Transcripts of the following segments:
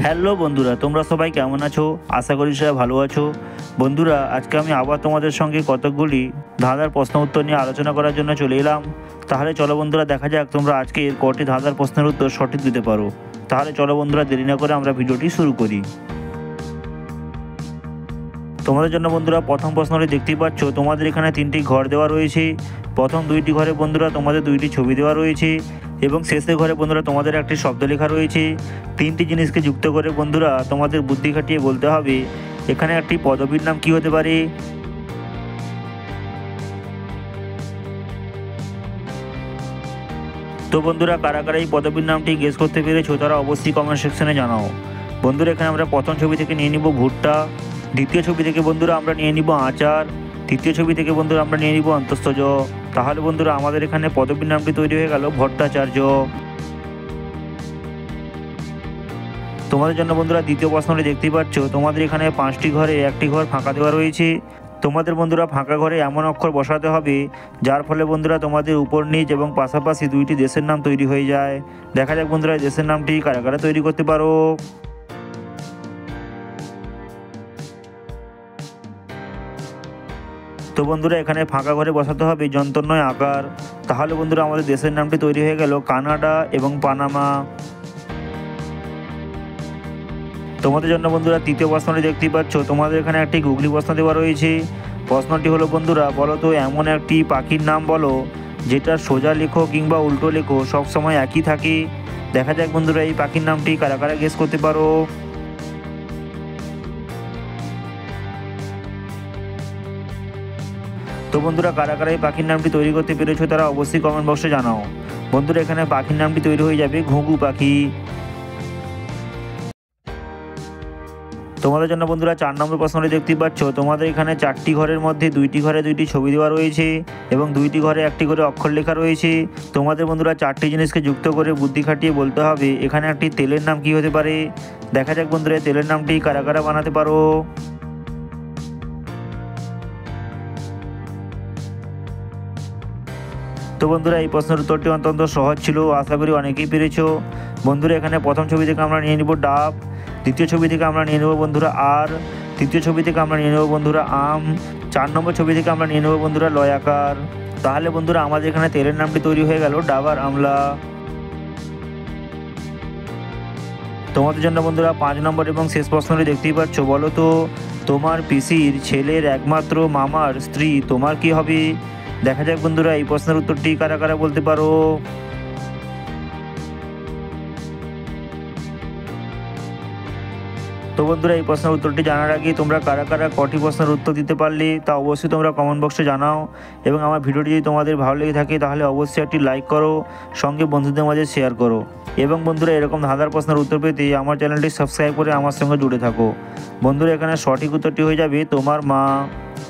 Hello বন্ধুরা, তোমরা সবাই কেমন আছো? আশা করি সবাই ভালো আছো। বন্ধুরা, আজকে আমি আবার তোমাদের সঙ্গে কতকগুলি ধাঁধার প্রশ্ন উত্তর নিয়ে আলোচনা করার জন্য চলে এলাম। তাহলে চলো বন্ধুরা, দেখা যাক তোমরা আজকে কটি ধাঁধার প্রশ্নের উত্তর সঠিক দিতে পারো। তাহলে চলো বন্ধুরা, দেরি না করে আমরা ভিডিওটি শুরু করি। তোমাদের জন্য বন্ধুরা প্রথম প্রশ্নটি দেখতেই পাচ্ছ, তোমাদের এখানে তিনটি ঘর দেওয়া রয়েছে। প্রথম দুইটি ঘরে বন্ধুরা তোমাদের দুইটি ছবি দেওয়া রয়েছে এবং শেষের ঘরে বন্ধুরা তোমাদের একটি শব্দ লেখা রয়েছে। তিনটি জিনিসকে যুক্ত করে বন্ধুরা তোমাদের বুদ্ধি খাটিয়ে বলতে হবে এখানে একটি পদবীর নাম কী হতে পারে। তো বন্ধুরা, কারা কারা এই পদবীর নামটি গেস করতে পেরেছো তারা অবশ্যই কমেন্ট সেকশনে জানাও। বন্ধুরা, এখানে আমরা প্রথম ছবি থেকে নিয়ে নিব ভুট্টা, দ্বিতীয় ছবি থেকে বন্ধুরা আমরা নিয়ে নিব আচার, তৃতীয় ছবি থেকে বন্ধুরা আমরা নিয়ে নিব অন্তঃস্থজ। তাহলে বন্ধুরা আমাদের এখানে পদবীর নামটি তৈরি হয়ে গেল ভট্টাচার্য। তোমাদের জন্য বন্ধুরা দ্বিতীয় প্রশ্নটি দেখতেই পাচ্ছ, তোমাদের এখানে 5টি ঘরে একটি ঘর ফাঁকা দেওয়া রয়েছে। তোমাদের বন্ধুরা ফাঁকা ঘরে এমন অক্ষর বসাতে হবে যার ফলে বন্ধুরা তোমাদের উপর নিচ এবং পাশাপাশি দুইটি দেশের নাম তৈরি হয়ে যায়। দেখা যাক বন্ধুরা এই দেশের নামটি কারা কারা তৈরি করতে পারো। তো বন্ধুরা এখানে ফাঁকা ঘরে বসাতে হবে যন্তর নয় আকার। তাহলে বন্ধুরা আমাদের দেশের নামটি তৈরি হয়ে গেল কানাডা এবং পানামা। তোমাদের জন্য বন্ধুরা তৃতীয় প্রশ্নটি দেখতেই পাচ্ছ, তোমাদের এখানে একটি গুগলি প্রশ্ন দেওয়া রয়েছে। প্রশ্নটি হলো বন্ধুরা, বলো তো এমন একটি পাখির নাম বলো যেটা সোজা লেখো কিংবা উল্টো লেখো সবসময় একই থাকে। দেখা যাক বন্ধুরা এই পাখির নামটি কারা কারা গেস করতে পারো। তো বন্ধুরা, কারা কারা এই পাখির নামটি তৈরি করতে পেরেছো তারা অবশ্যই কমেন্ট বক্সে জানাও। বন্ধুরা, এখানে পাখির নামটি তৈরি হয়ে যাবে ঘুঘু পাখি। তোমাদের জন্য বন্ধুরা 4 নম্বর প্রশ্নটি দেখতেই পাচ্ছ, তোমাদের এখানে 4টি ঘরের মধ্যে 2টি ঘরে 2টি ছবি দেওয়া রয়েছে এবং 2টি ঘরে একটি করে অক্ষর লেখা রয়েছে। তোমাদের বন্ধুরা 4টি জিনিসকে যুক্ত করে বুদ্ধি খাটিয়ে বলতে হবে এখানে একটি তেলের নাম কী হতে পারে। দেখা যাক বন্ধুরা তেলের নামটি কারা কারা বানাতে পারো। তো বন্ধুরা এই প্রশ্নের উত্তরটি অত্যন্ত সহজ ছিল, আশা করি অনেকেই পেরেছো। বন্ধুরা এখানে প্রথম ছবি থেকে আমরা নিয়ে নিব ডাব, দ্বিতীয় ছবি থেকে আমরা নিয়ে নেব বন্ধুরা আর, তৃতীয় ছবি থেকে আমরা নিয়ে নেব বন্ধুরা আম, 4 নম্বর ছবি থেকে আমরা নিয়ে নেব বন্ধুরা লয়াকার। তাহলে বন্ধুরা আমাদের এখানে তেলের নামটি তৈরি হয়ে গেল ডাবার আমলা। তোমাদের জন্য বন্ধুরা 5 নম্বর এবং শেষ প্রশ্নটি দেখতেই পাচ্ছ, বলো তো তোমার পিসির ছেলের একমাত্র মামার স্ত্রী তোমার কি হবে। দেখা যাক বন্ধুরা এই প্রশ্নের উত্তরটি কারা কারা বলতে পারো। তো বন্ধুরা এই প্রশ্নের উত্তরটি জানার আগে তোমরা কারা কারা কটি প্রশ্নের উত্তর দিতে পারলে তা অবশ্যই তোমরা কমেন্ট বক্সে জানাও। এবং আমার ভিডিওটি যদি তোমাদের ভালো লেগে থাকে তাহলে অবশ্যই একটি লাইক করো, সঙ্গে বন্ধুদের মাঝে শেয়ার করো। এবং বন্ধুরা এরকম ধাঁধার প্রশ্নের উত্তর পেতে আমার চ্যানেলটি সাবস্ক্রাইব করে আমার সঙ্গে জুড়ে থাকো। বন্ধুরা এখানে সঠিক উত্তরটি হয়ে যাবে তোমার মা।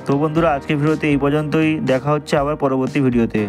তো বন্ধুরা আজকের ভিডিওতে এই পর্যন্তই, দেখা হচ্ছে আবার পরবর্তী ভিডিওতে।